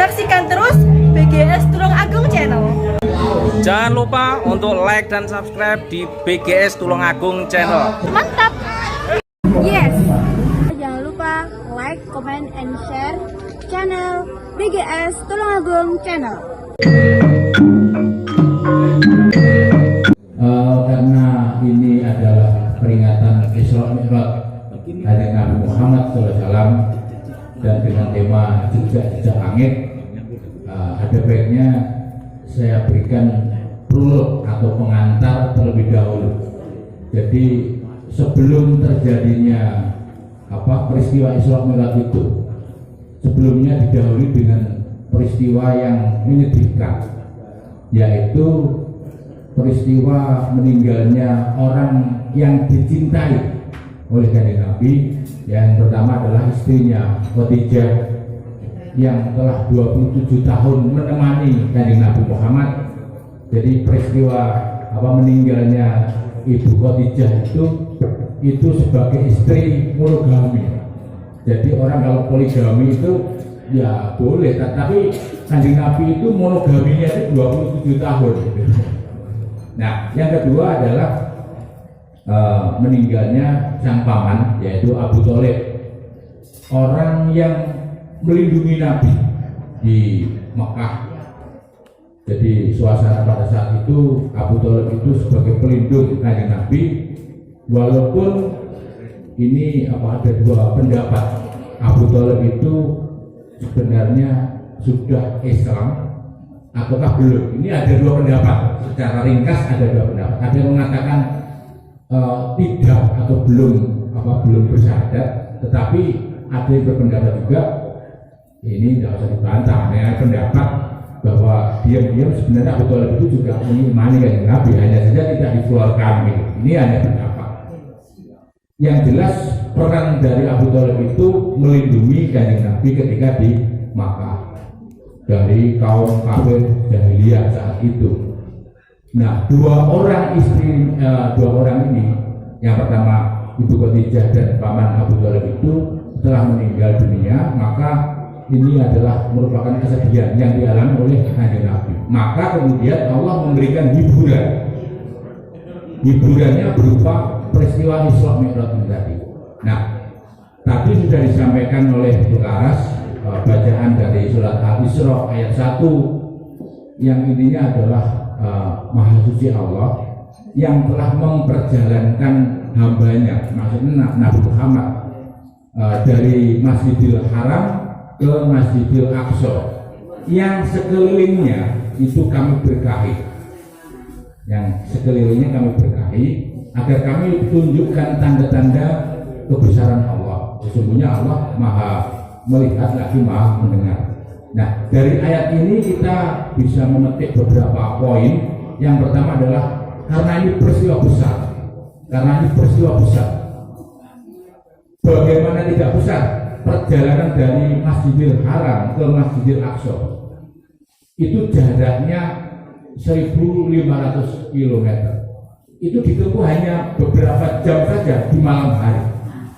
Saksikan terus BGS Tulungagung Channel. Jangan lupa untuk like dan subscribe di BGS Tulungagung Channel. Mantap. Yes. Jangan lupa like, comment, and share channel BGS Tulungagung Channel. Karena ini adalah peringatan Isra Mi'raj Kanjeng Nabi Muhammad SAW dan dengan tema jejak-jejak langit, ada baiknya saya berikan prolog atau pengantar terlebih dahulu. Jadi sebelum terjadinya peristiwa Isra Mi'raj itu, sebelumnya didahului dengan peristiwa yang menyedihkan, yaitu peristiwa meninggalnya orang yang dicintai oleh Kanjeng Nabi. Yang pertama adalah istrinya Khadijah yang telah 27 tahun menemani Kanjeng Nabi Muhammad. Jadi peristiwa meninggalnya Ibu Khadijah itu sebagai istri monogami. Jadi orang kalau poligami itu ya boleh, tapi Kanjeng Nabi itu monogaminya itu 27 tahun. Nah, yang kedua adalah meninggalnya sang paman, yaitu Abu Thalib, orang yang melindungi Nabi di Mekah. Jadi suasana pada saat itu Abu Thalib itu sebagai pelindung Kanjeng Nabi, walaupun ini ada dua pendapat. Abu Thalib itu sebenarnya sudah Islam ataukah belum? Ini ada dua pendapat. Secara ringkas ada dua pendapat. Ada yang mengatakan tidak atau belum bersyahadat, tetapi ada yang berpendapat juga ini tidak usah dibantah. Ada pendapat bahwa diam-diam sebenarnya Abu Thalib itu juga mengimani Kanjeng Nabi, hanya saja tidak dikeluarkan. Ini hanya pendapat. Yang jelas peran dari Abu Thalib itu melindungi Kanjeng Nabi ketika di Makkah dari kaum kafir jahiliyah saat itu. Nah, dua orang ini, yang pertama Ibu Khadijah dan paman Abu Thalib itu telah meninggal dunia, maka ini adalah merupakan kesedihan yang dialami oleh Kanjeng Nabi. Maka kemudian Allah memberikan hiburan. Hiburannya berupa peristiwa Isra Mi'raj tadi. Nah, tadi sudah disampaikan oleh Bu Laras bacaan dari surat Al-Isra ayat 1 yang intinya adalah Maha Suci Allah yang telah memperjalankan hambanya, maksudnya Nabi Muhammad, dari Masjidil Haram ke Masjidil Aqsa, yang sekelilingnya itu kami berkahi, agar kami tunjukkan tanda-tanda kebesaran Allah. Sesungguhnya Allah Maha melihat lagi Maha mendengar. Nah, dari ayat ini kita bisa memetik beberapa poin. Yang pertama adalah karena ini peristiwa besar. Bagaimana tidak besar? Perjalanan dari Masjidil Haram ke Masjidil Aqsa itu jaraknya 1.500 km. Itu ditempuh hanya beberapa jam saja di malam hari.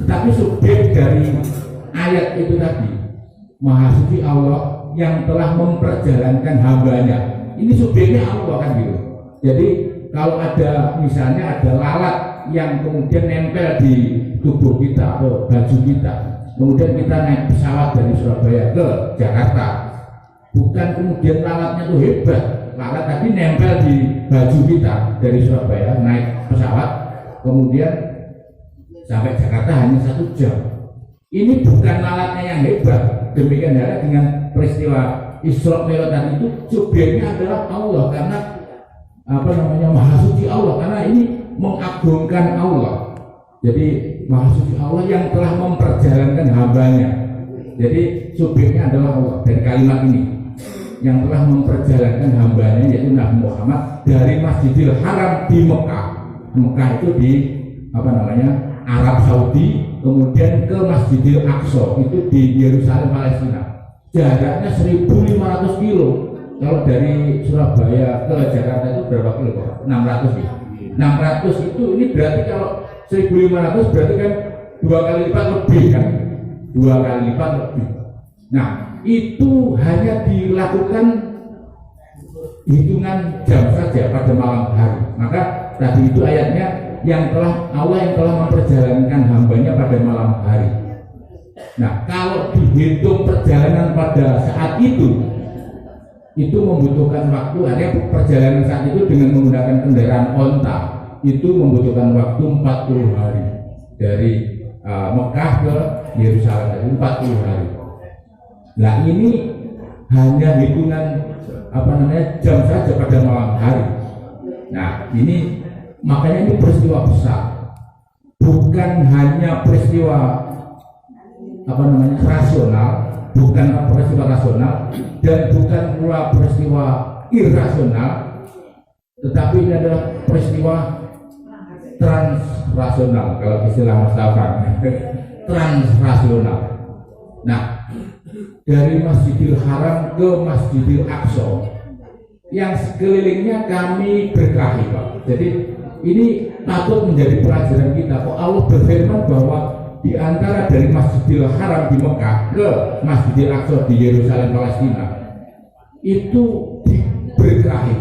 Tetapi subjek dari ayat itu tadi, Maha Suci Allah yang telah memperjalankan hambanya. Ini subjeknya Allah kan gitu. Jadi kalau ada misalnya ada lalat yang kemudian nempel di tubuh kita atau baju kita, kemudian kita naik pesawat dari Surabaya ke Jakarta, bukan kemudian lalatnya itu hebat, lalat tadi nempel di baju kita dari Surabaya naik pesawat, kemudian sampai Jakarta hanya 1 jam. Ini bukan lalatnya yang hebat. Demikian halnya dengan peristiwa Isra Mi'raj tadi, itu subjeknya adalah Allah, karena Maha Suci Allah, karena ini mengagungkan Allah. Jadi Maha Suci Allah yang telah memperjalankan hambanya. Jadi subjeknya adalah Allah dari kalimat ini, yang telah memperjalankan hambanya yaitu Nabi Muhammad dari Masjidil Haram di Mekah. Mekah itu di Arab Saudi, kemudian ke Masjidil Aqsa itu di Yerusalem, Palestina. Jaraknya 1.500 kilo. Kalau dari Surabaya ke Jakarta itu berapa kilo Pak? 600 ya. 600 itu ini berarti kalau 1.500 berarti kan 2 kali lipat lebih kan? 2 kali lipat lebih. Nah, itu hanya dilakukan hitungan jam saja pada malam hari. Maka tadi itu ayatnya Allah yang telah memperjalankan hambanya pada malam hari. Nah, kalau dihitung perjalanan pada saat itu membutuhkan waktu. Artinya perjalanan saat itu dengan menggunakan kendaraan onta itu membutuhkan waktu 40 hari dari Mekah ke Yerusalem, dari 40 hari. Nah, ini hanya hitungan jam saja pada malam hari. Nah, ini makanya ini peristiwa besar, bukan hanya peristiwa rasional, bukan peristiwa rasional dan bukan pula peristiwa irasional, tetapi ini adalah peristiwa transrasional kalau istilah Mas Tafan. Transrasional. Nah, dari Masjidil Haram ke Masjidil Aqsa yang sekelilingnya kami berkahi, Pak. Jadi ini patut menjadi pelajaran kita. Kok Allah berfirman bahwa di antara dari Masjidil Haram di Mekah ke Masjidil Aqsa di Yerusalem Palestina itu diberkahi.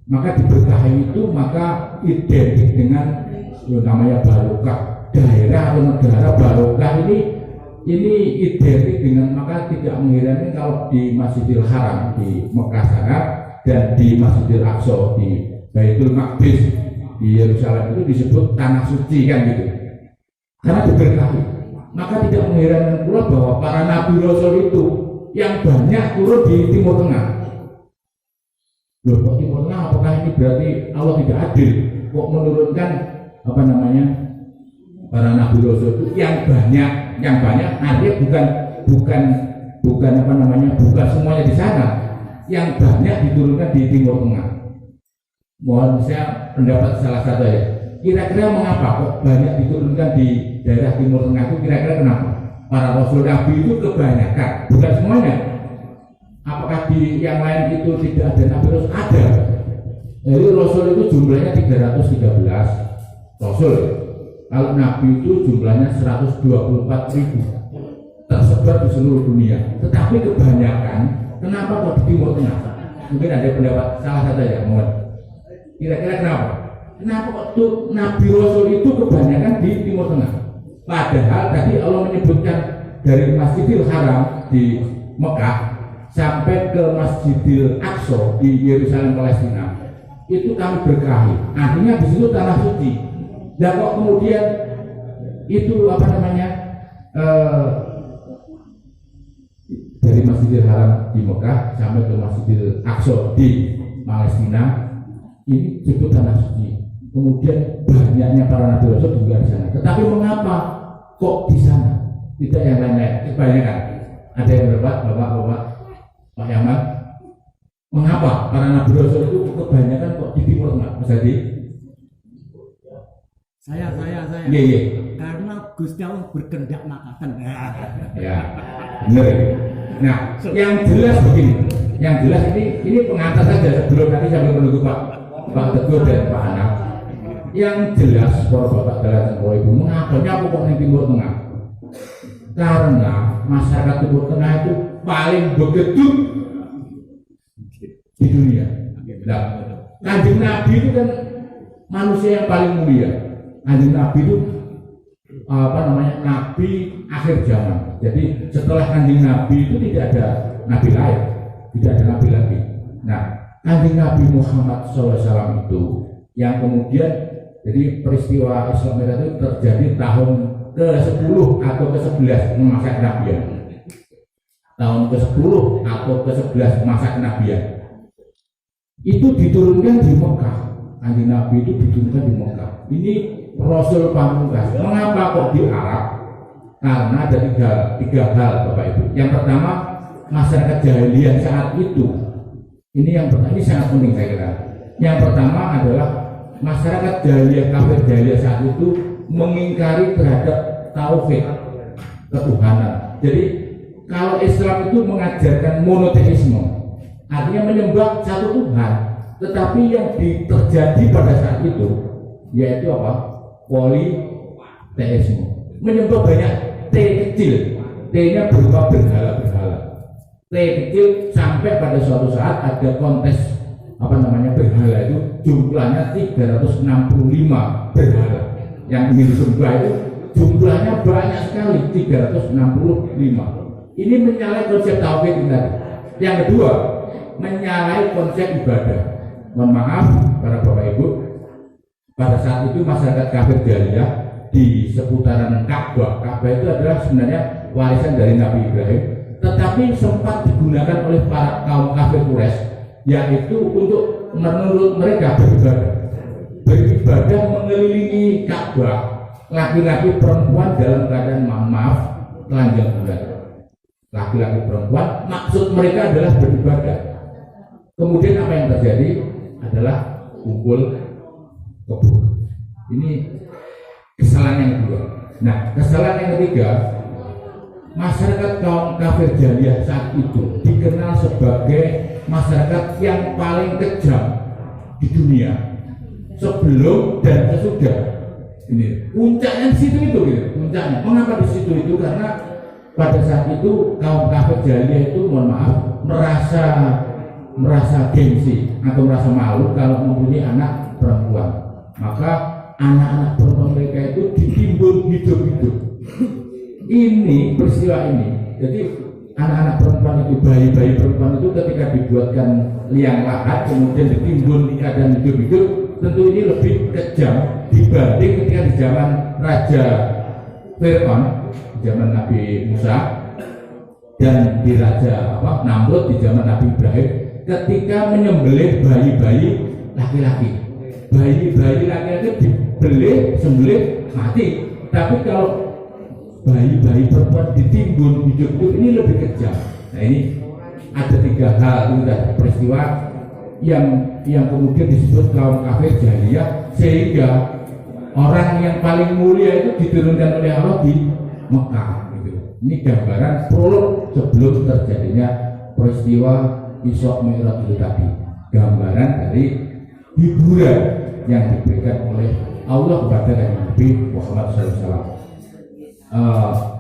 Maka diberkahi itu maka identik dengan namanya barokah. Daerah atau negara barokah ini identik dengan, maka tidak mengherankan kalau di Masjidil Haram di Mekah sana dan di Masjidil Aqsa di Baitul Maqdis di Yerusalem itu disebut tanah suci kan gitu. Karena diberkahi, maka tidak mengherankan pula bahwa para nabi rasul itu yang banyak turun di Timur Tengah. Loh, kok Timur Tengah? Apakah ini berarti Allah tidak adil? Kok menurunkan para nabi rasul itu yang banyak artinya bukan semuanya di sana. Yang banyak diturunkan di Timur Tengah. Mohon saya pendapat salah satu ya. Kira-kira mengapa kok banyak diturunkan di daerah Timur Tengah itu, kira-kira kenapa? Para rasul nabi itu kebanyakan, bukan semuanya. Apakah di yang lain itu tidak ada nabi rasul? Ada. Jadi rasul itu jumlahnya 313 rasul. Kalau nabi itu jumlahnya 124.000 tersebar di seluruh dunia. Tetapi kebanyakan, kenapa kok di Timur Tengah? Mungkin ada pendapat salah satu ya, mohon. Kira-kira kenapa? Kenapa waktu Nabi Rasul itu kebanyakan di Timur Tengah? Padahal tadi Allah menyebutkan dari Masjidil Haram di Mekah sampai ke Masjidil Aqsa di Yerusalem Palestina itu kami berkahi. Artinya di situ tanah suci. Dan kok kemudian itu dari Masjidil Haram di Mekah sampai ke Masjidil Aqsa di Palestina ini disebut tanah suci. Kemudian banyaknya para nabi rasul juga di sana. Tetapi mengapa kok di sana? Tidak yang lain-lain. Kebanyakan. Ada yang berdebat, Bapak Pak Yaman. Mengapa para nabi rasul itu kebanyakan kok di Timur Tengah? Mas Hadi? Saya. Iya. Karena Gusti Allah berkehendak makakan. Ya, benar. Nah, yang jelas begini. Yang jelas ini pengantar saja sebelum nanti sambil menunggu Pak Teguh dan Pak Anak. Yang jelas para bapak dan ibu, mengapa kok di Timur Tengah? Karena masyarakat Timur Tengah itu paling begeduk di dunia. Nah, Kanjeng Nabi itu kan manusia yang paling mulia. Kanjeng Nabi itu Nabi akhir zaman. Jadi setelah Kanjeng Nabi itu tidak ada nabi lain, tidak ada nabi lagi. Nah, Kanjeng Nabi Muhammad SAW itu yang kemudian jadi peristiwa Isra Mi'raj itu terjadi tahun ke-10 atau ke-11 masa kenabian. Tahun ke-10 atau ke-11 masa kenabian. Itu diturunkan di Mekah. Kanjeng Nabi itu diturunkan di Mekah. Ini Rasul pamungkas. Mengapa kok di Arab? Karena ada tiga hal Bapak Ibu. Yang pertama, masyarakat jahiliyah saat itu. Ini sangat penting saya kira. Yang pertama adalah masyarakat jahiliyah, kafir jahiliyah saat itu mengingkari terhadap tauhid ketuhanan. Jadi kalau Islam itu mengajarkan monoteisme, artinya menyembah satu Tuhan, tetapi yang terjadi pada saat itu yaitu politeisme, menyembah banyak T kecil, T-nya berupa berhala-berhala. T kecil sampai pada suatu saat ada kontes berhala itu jumlahnya 365 berhala yang disembah itu jumlahnya banyak sekali 365. Ini menyalahi konsep tauhid tadi. Yang kedua, menyalahi konsep ibadah. Mohon maaf para bapak ibu, pada saat itu masyarakat kafir jahiliyah di seputaran Ka'bah itu adalah sebenarnya warisan dari Nabi Ibrahim, tetapi sempat digunakan oleh para kaum kafir Quraisy, yaitu untuk menurut mereka beribadah mengelilingi Ka'bah, laki-laki perempuan dalam keadaan maaf telanjang bulan. Laki-laki perempuan maksud mereka adalah beribadah. Kemudian apa yang terjadi adalah kumpul kebun. Ini kesalahan yang kedua. Nah, kesalahan yang ketiga, masyarakat kaum kafir jahiliyah saat itu dikenal sebagai masyarakat yang paling kejam di dunia sebelum dan sesudah. Ini puncaknya di situ itu, gitu. Puncaknya. Mengapa di situ itu? Karena pada saat itu kaum kafir jahiliyah itu, mohon maaf, merasa gengsi atau merasa malu kalau mempunyai anak perempuan. Maka anak-anak perempuan mereka itu ditimbun hidup-hidup. Ini peristiwa ini. Jadi anak-anak perempuan itu, bayi-bayi perempuan itu ketika dibuatkan liang lahat kemudian ditimbun di keadaan hidup-hidup, tentu ini lebih kejam dibanding ketika di zaman Raja Fir'aun, zaman Nabi Musa, dan di Raja Namrud di zaman Nabi Ibrahim, ketika menyembelih bayi-bayi laki-laki. Bayi-bayi laki-laki sembelih mati. Tapi kalau bayi-bayi perempuan ditimbun hidup-hidup, ini lebih kejam. Nah, ini ada tiga hal itu peristiwa yang kemudian disebut kaum kafir jahiliyah, sehingga orang yang paling mulia itu diturunkan oleh Allah di Mekah. Gitu. Ini gambaran prolog sebelum terjadinya peristiwa Isra Mi'raj itu tadi. Gambaran dari hiburan yang diberikan oleh Allah kepada Nabi Muhammad SAW.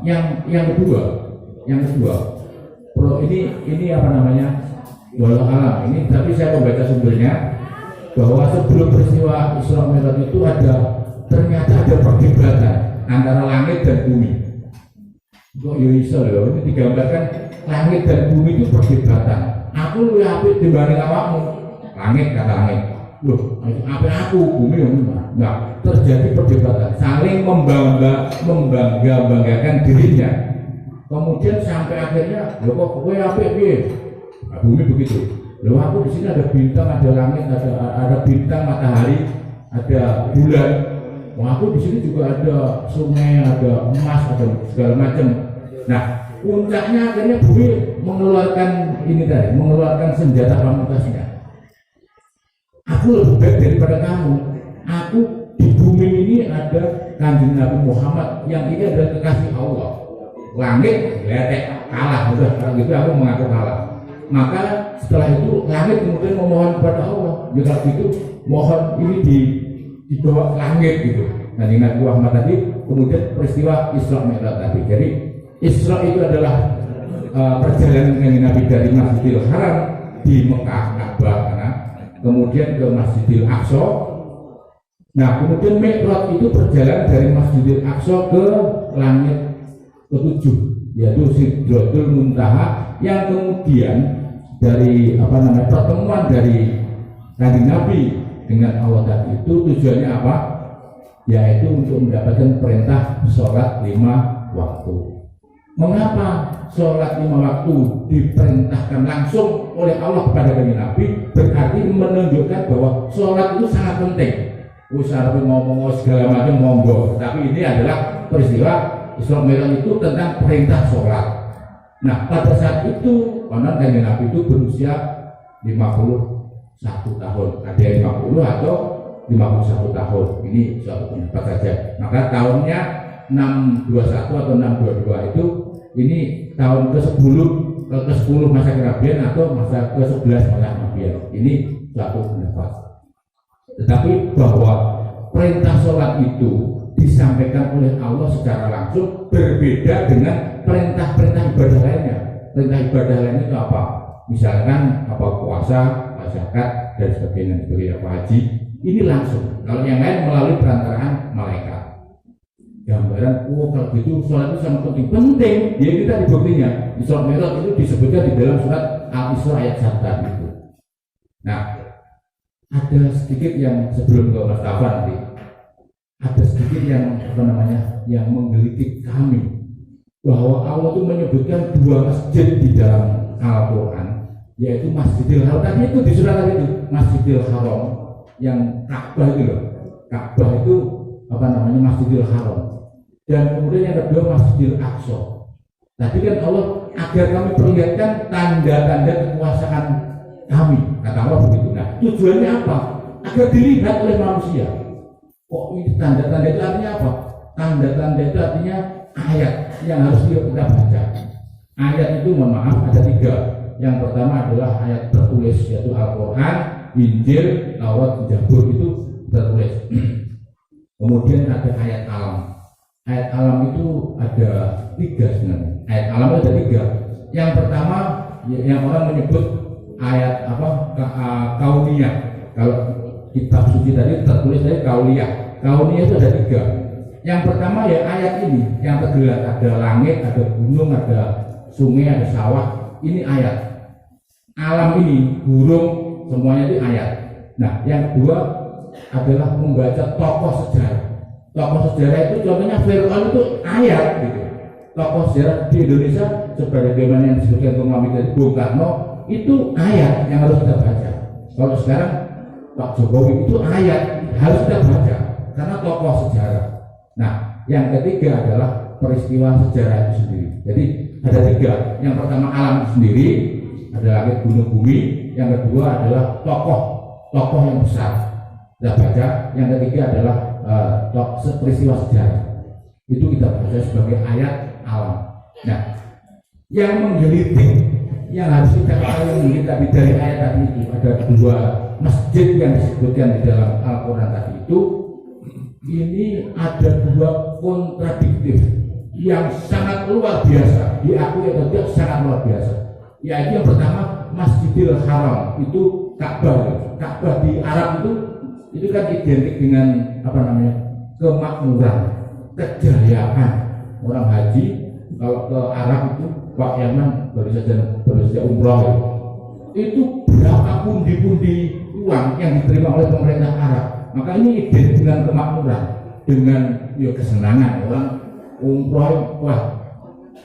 Yang kedua, ini apa namanya? Walau alam ini, tapi saya membaca sumbernya bahwa sebelum peristiwa Isra Mi'raj itu ternyata ada perdebatan antara langit dan bumi. Kok ya iso lho, ini digambarkan langit dan bumi itu perdebatan. Aku lebih apik dibanding awakmu. Langit kata langit. Loh, apik aku, bumi enggak. Terjadi perdebatan, saling membanggakan dirinya. Kemudian sampai akhirnya, loh kok kowe apik piye? Nah, bumi begitu. Loh aku di sini ada bintang, ada langit, ada bintang, matahari, ada bulan. Wah, aku di sini juga ada sungai, ada emas, ada segala macam. Nah, puncaknya akhirnya bumi mengeluarkan senjata pamungkasnya. Aku lebih baik daripada kamu. Aku di bumi ini ada Kanjeng Nabi Muhammad yang ini adalah kekasih Allah. Langit letek kalah, udah kalau gitu aku mengaku kalah. Maka setelah itu langit kemudian memohon kepada Allah, ya kalau gitu mohon ini dibawa ke langit gitu. Kanjeng Nabi Muhammad tadi, kemudian peristiwa Isra Mi'raj tadi. Jadi Isra itu adalah perjalanan Kanjeng Nabi dari Masjidil Haram di Mekah Ka'bah, kemudian ke Masjidil Aqsa. Nah, kemudian Mi'raj itu perjalanan dari Masjidil Aqsa ke langit ketujuh, yaitu Sidratul Muntaha, yang kemudian dari pertemuan dari Kanjeng Nabi dengan Allah tadi itu tujuannya apa? Yaitu untuk mendapatkan perintah sholat 5 waktu. Mengapa sholat 5 waktu diperintahkan langsung oleh Allah kepada Kanjeng Nabi? Berarti menunjukkan bahwa sholat itu sangat penting. Usah ngomong segala macam monggo, tapi ini adalah peristiwa Isra Mi'raj itu tentang perintah sholat. Nah, pada saat itu konon Kanjeng Nabi itu berusia 51 tahun. Ada yang 50 atau 51 tahun. Ini suatu pendapat saja. Maka tahunnya 621 atau 622 itu ini tahun ke-10 masa kenabian atau masa ke-11 masa kenabian. Ini suatu pendapat. Tetapi bahwa perintah sholat itu disampaikan oleh Allah secara langsung berbeda dengan perintah-perintah ibadah lainnya. perintah ibadah lain itu apa? Misalkan apa puasa, zakat dan sebagainya, apa haji, ini langsung. Kalau yang lain melalui perantaraan malaikat. Gambaran, kalau gitu sholat itu sangat penting. Ya kita di buktinya di surat Mi'raj itu disebutkan di dalam surat Al-Isra ayat 1 itu. Nah, ada sedikit yang sebelum ke Mas Tafa nanti, ada sedikit yang yang menggelitik kami bahwa Allah itu menyebutkan 2 masjid di dalam Al-Quran, yaitu Masjidil Haram. Tadi itu di surat itu Masjidil Haram yang Ka'bah itu loh. Ka'bah itu Masjidil Haram. Dan kemudian yang kedua Masjidil Aqsa. Tadi kan Allah agar kami perlihatkan tanda-tanda kekuasaan kami, kata Allah begitu. Nah, tujuannya apa? Agar dilihat oleh manusia. Kok ini tanda-tanda itu artinya apa? Tanda-tanda itu artinya ayat yang harus kita baca. Ayat itu mohon maaf ada 3. Yang pertama adalah ayat tertulis, yaitu Al-Quran, Injil, Taurat, Zabur itu tertulis. Kemudian ada ayat alam. Ayat alam itu ada 3 sebenarnya. Ayat alam itu ada 3. Yang pertama yang orang menyebut ayat kauniyah. Kalau kitab suci tadi tertulis dari kauniyah. Kauniyah itu ada 3. Yang pertama ya ayat ini yang tergelar, ada langit, ada gunung, ada sungai, ada sawah. Ini ayat. Alam ini, burung, semuanya itu ayat. Nah, yang kedua adalah membaca tokoh sejarah. Tokoh sejarah itu contohnya Fir'aun itu ayat gitu. Tokoh sejarah di Indonesia sebagaimana yang disebutkan Bung Bung Karno itu ayat yang harus kita baca. Kalau sekarang Pak Jokowi itu ayat harus kita baca karena tokoh sejarah. Nah, yang ketiga adalah peristiwa sejarah itu sendiri. Jadi ada 3. Yang pertama alam itu sendiri, ada langit, gunung, bumi. Yang kedua adalah tokoh yang besar kita baca. Yang ketiga adalah peristiwa sejarah. Itu kita baca sebagai ayat alam. Nah, yang menggelitik, yang harus kita ketahui dari ayat tadi itu ada 2 masjid yang disebutkan di dalam Al-Quran tadi itu. Ini ada 2 kontradiktif yang sangat luar biasa, diakui atau tidak sangat luar biasa. Yaitu yang pertama Masjidil Haram itu Ka'bah. Ka'bah di Arab itu kan identik dengan kemakmuran, kejayaan. Orang haji kalau ke Arab itu Pak Yaman baru saja umroh itu berapa pundi-pundi uang yang diterima oleh pemerintah Arab. Maka ini identik dengan kemakmuran, dengan kesenangan. Orang umroh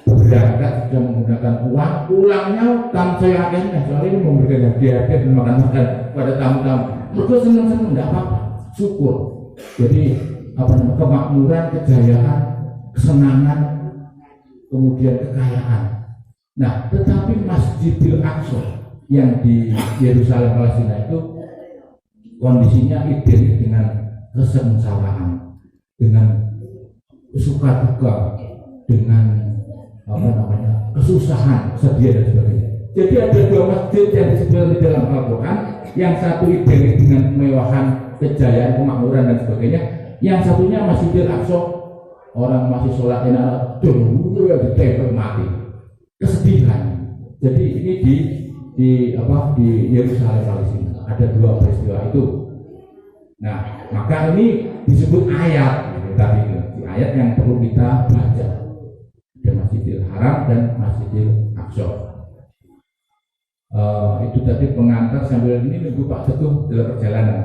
berangkat sudah menggunakan uang, pulangnya tanpa yakinnya, soalnya ini memberikan hadiah dan makan pada tamu-tamu. Mereka senang-senang, tidak apa-apa, syukur. Jadi kemakmuran, kejayaan, kesenangan, kemudian kekayaan. Nah, tetapi Masjidil Aqsa yang di Yerusalem Palestina itu kondisinya identik dengan kesengsaraan, dengan suka duka, dengan kesusahan, kesedihan dan sebagainya. Jadi ada 2 masjid yang disebutkan di dalam Al-Quran, yang satu identik dengan kemewahan, kejayaan, kemakmuran dan sebagainya. Yang satunya Masjidil Aqsa, orang masih sholat enak, dulu ditempel mati, kesedihan. Jadi ini di Yerusalem Palestina ada 2 peristiwa itu. Nah, maka ini disebut ayat tadi itu, ayat yang perlu kita baca. Ada Masjidil Haram dan Masjidil Aqsa. Itu tadi pengantar, sambil ini nunggu Pak Teguh dalam perjalanan.